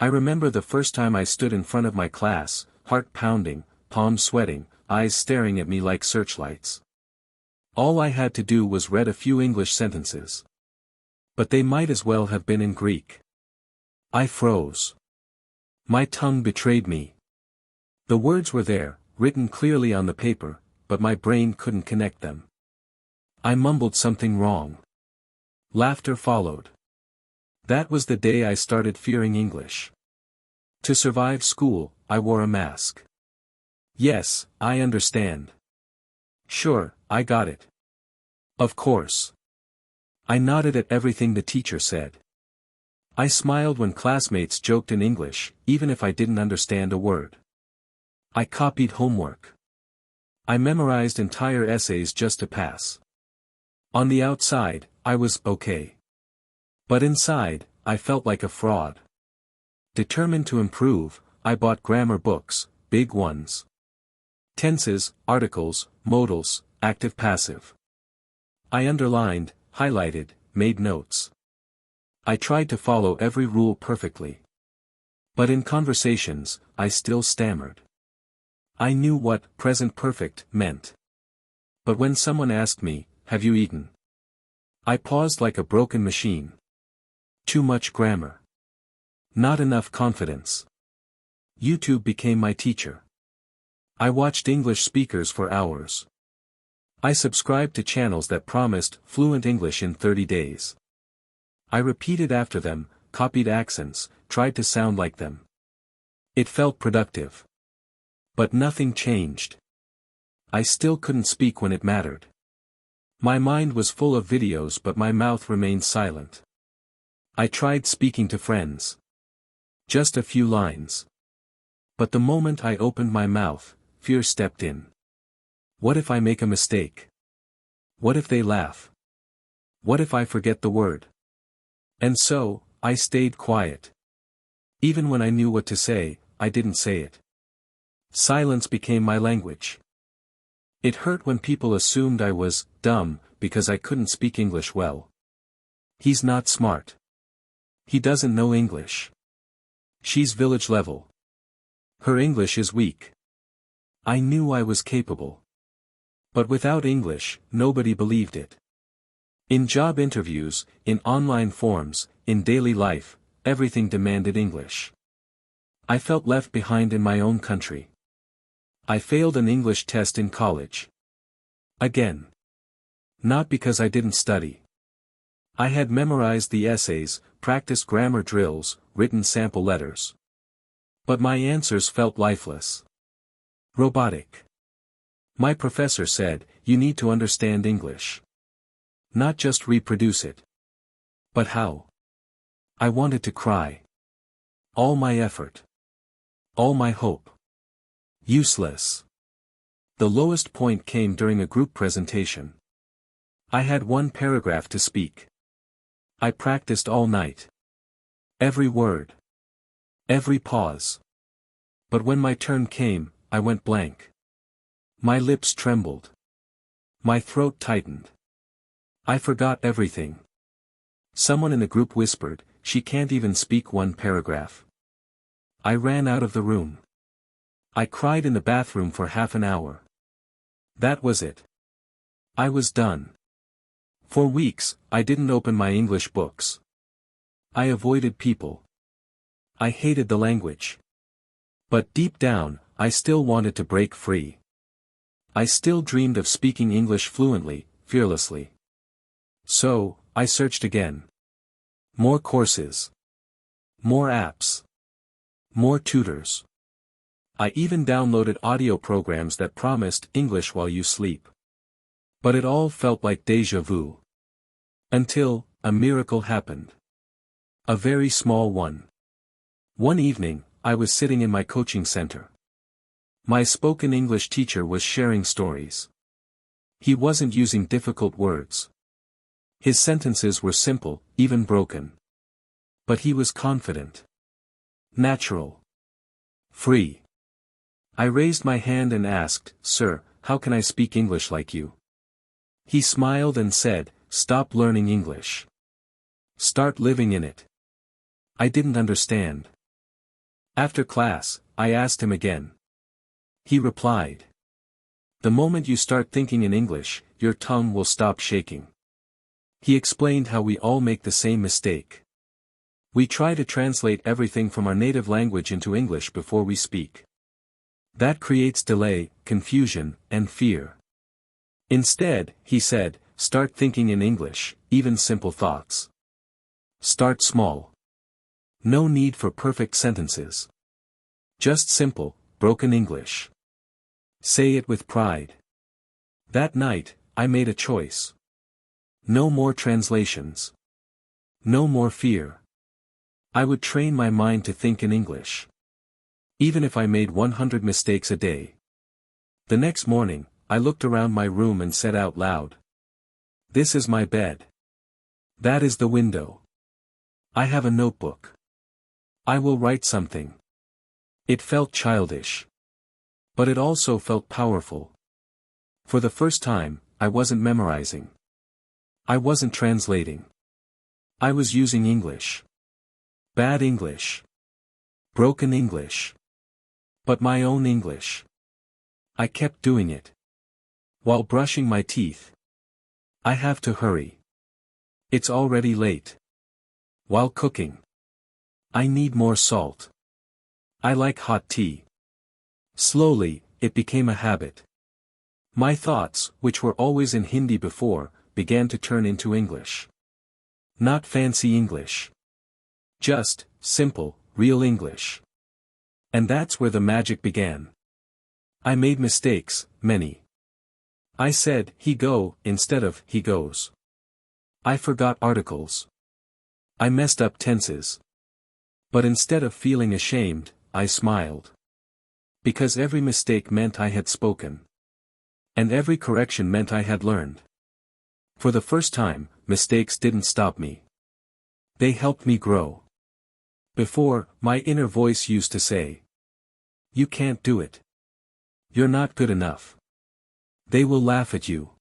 I remember the first time I stood in front of my class, heart pounding, palms sweating, eyes staring at me like searchlights. All I had to do was read a few English sentences. But they might as well have been in Greek. I froze. My tongue betrayed me. The words were there, written clearly on the paper, but my brain couldn't connect them. I mumbled something wrong. Laughter followed. That was the day I started fearing English. To survive school, I wore a mask. Yes, I understand. Sure, I got it. Of course. I nodded at everything the teacher said. I smiled when classmates joked in English, even if I didn't understand a word. I copied homework. I memorized entire essays just to pass. On the outside, I was okay. But inside, I felt like a fraud. Determined to improve, I bought grammar books, big ones. Tenses, articles, modals, active-passive. I underlined, highlighted, made notes. I tried to follow every rule perfectly. But in conversations, I still stammered. I knew what present perfect meant. But when someone asked me, "Have you eaten?" I paused like a broken machine. Too much grammar. Not enough confidence. YouTube became my teacher. I watched English speakers for hours. I subscribed to channels that promised fluent English in 30 days. I repeated after them, copied accents, tried to sound like them. It felt productive. But nothing changed. I still couldn't speak when it mattered. My mind was full of videos but my mouth remained silent. I tried speaking to friends. Just a few lines. But the moment I opened my mouth, fear stepped in. What if I make a mistake? What if they laugh? What if I forget the word? And so, I stayed quiet. Even when I knew what to say, I didn't say it. Silence became my language. It hurt when people assumed I was dumb because I couldn't speak English well. He's not smart. He doesn't know English. She's village level. Her English is weak. I knew I was capable. But without English, nobody believed it. In job interviews, in online forums, in daily life, everything demanded English. I felt left behind in my own country. I failed an English test in college. Again. Not because I didn't study. I had memorized the essays, practiced grammar drills, written sample letters. But my answers felt lifeless. Robotic. My professor said, "You need to understand English. Not just reproduce it." But how? I wanted to cry. All my effort. All my hope. Useless. The lowest point came during a group presentation. I had one paragraph to speak. I practiced all night. Every word. Every pause. But when my turn came, I went blank. My lips trembled. My throat tightened. I forgot everything. Someone in the group whispered, "She can't even speak one paragraph." I ran out of the room. I cried in the bathroom for half an hour. That was it. I was done. For weeks, I didn't open my English books. I avoided people. I hated the language. But deep down, I still wanted to break free. I still dreamed of speaking English fluently, fearlessly. So, I searched again. More courses. More apps. More tutors. I even downloaded audio programs that promised English while you sleep. But it all felt like déjà vu. Until, a miracle happened. A very small one. One evening, I was sitting in my coaching center. My spoken English teacher was sharing stories. He wasn't using difficult words. His sentences were simple, even broken. But he was confident. Natural. Free. I raised my hand and asked, "Sir, how can I speak English like you?" He smiled and said, "Stop learning English. Start living in it." I didn't understand. After class, I asked him again. He replied. The moment you start thinking in English, your tongue will stop shaking. He explained how we all make the same mistake. We try to translate everything from our native language into English before we speak. That creates delay, confusion, and fear. Instead, he said, start thinking in English, even simple thoughts. Start small. No need for perfect sentences. Just simple, broken English. Say it with pride. That night, I made a choice. No more translations. No more fear. I would train my mind to think in English. Even if I made 100 mistakes a day. The next morning, I looked around my room and said out loud. This is my bed. That is the window. I have a notebook. I will write something. It felt childish. But it also felt powerful. For the first time, I wasn't memorizing. I wasn't translating. I was using English. Bad English. Broken English. But my own English. I kept doing it. While brushing my teeth. I have to hurry. It's already late. While cooking. I need more salt. I like hot tea. Slowly, it became a habit. My thoughts, which were always in Hindi before, began to turn into English. Not fancy English. Just, simple, real English. And that's where the magic began. I made mistakes, many. I said, he go, instead of, he goes. I forgot articles. I messed up tenses. But instead of feeling ashamed, I smiled. Because every mistake meant I had spoken. And every correction meant I had learned. For the first time, mistakes didn't stop me. They helped me grow. Before, my inner voice used to say. You can't do it. You're not good enough. They will laugh at you.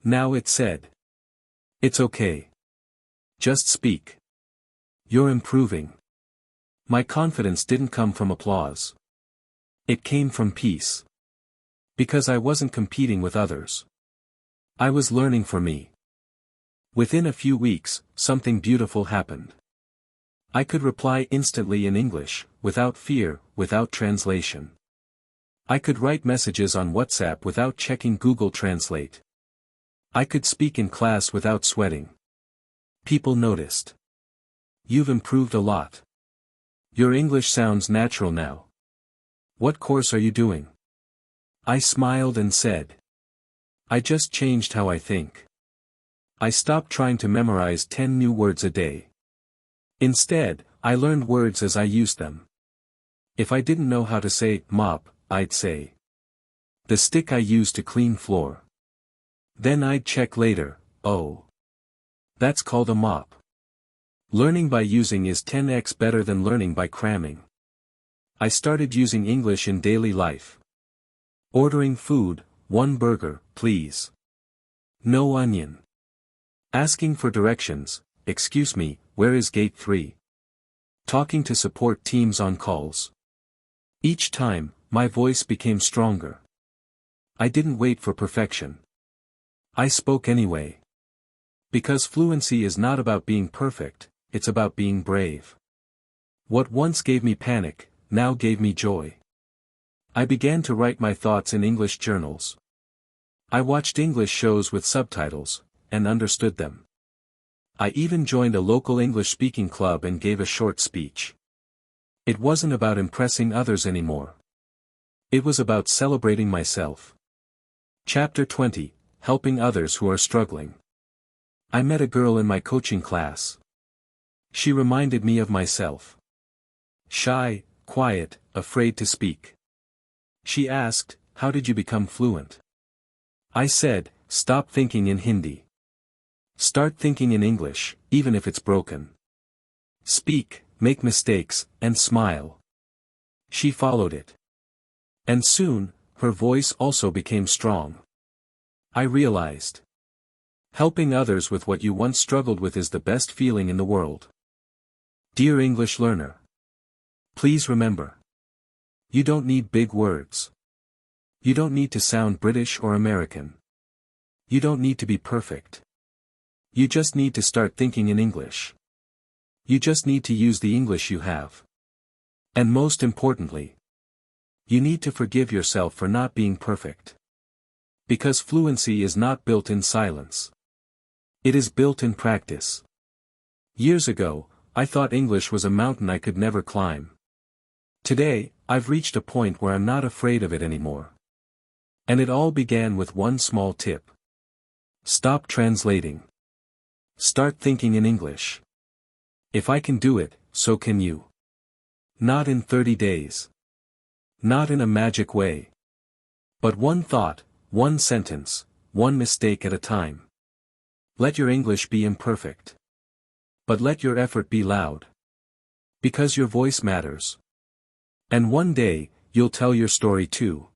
Now it said. It's okay. Just speak. You're improving. My confidence didn't come from applause. It came from peace. Because I wasn't competing with others. I was learning for me. Within a few weeks, something beautiful happened. I could reply instantly in English, without fear, without translation. I could write messages on WhatsApp without checking Google Translate. I could speak in class without sweating. People noticed. You've improved a lot. Your English sounds natural now. What course are you doing? I smiled and said. I just changed how I think. I stopped trying to memorize 10 new words a day. Instead, I learned words as I used them. If I didn't know how to say mop, I'd say the stick I use to clean floor. Then I'd check later, oh. That's called a mop. Learning by using is 10x better than learning by cramming. I started using English in daily life. Ordering food, 1 burger, please. No onion. Asking for directions, excuse me, where is gate 3? Talking to support teams on calls. Each time, my voice became stronger. I didn't wait for perfection. I spoke anyway. Because fluency is not about being perfect, it's about being brave. What once gave me panic, now gave me joy. I began to write my thoughts in English journals. I watched English shows with subtitles, and understood them. I even joined a local English-speaking club and gave a short speech. It wasn't about impressing others anymore. It was about celebrating myself. Chapter 20, Helping Others Who Are Struggling. I met a girl in my coaching class. She reminded me of myself. Shy, quiet, afraid to speak. She asked, how did you become fluent? I said, stop thinking in Hindi. Start thinking in English, even if it's broken. Speak, make mistakes, and smile. She followed it. And soon, her voice also became strong. I realized. Helping others with what you once struggled with is the best feeling in the world. Dear English learner. Please remember. You don't need big words. You don't need to sound British or American. You don't need to be perfect. You just need to start thinking in English. You just need to use the English you have. And most importantly, you need to forgive yourself for not being perfect. Because fluency is not built in silence. It is built in practice. Years ago, I thought English was a mountain I could never climb. Today, I've reached a point where I'm not afraid of it anymore. And it all began with one small tip. Stop translating. Start thinking in English. If I can do it, so can you. Not in 30 days. Not in a magic way. But one thought, one sentence, one mistake at a time. Let your English be imperfect. But let your effort be loud. Because your voice matters. And one day, you'll tell your story too.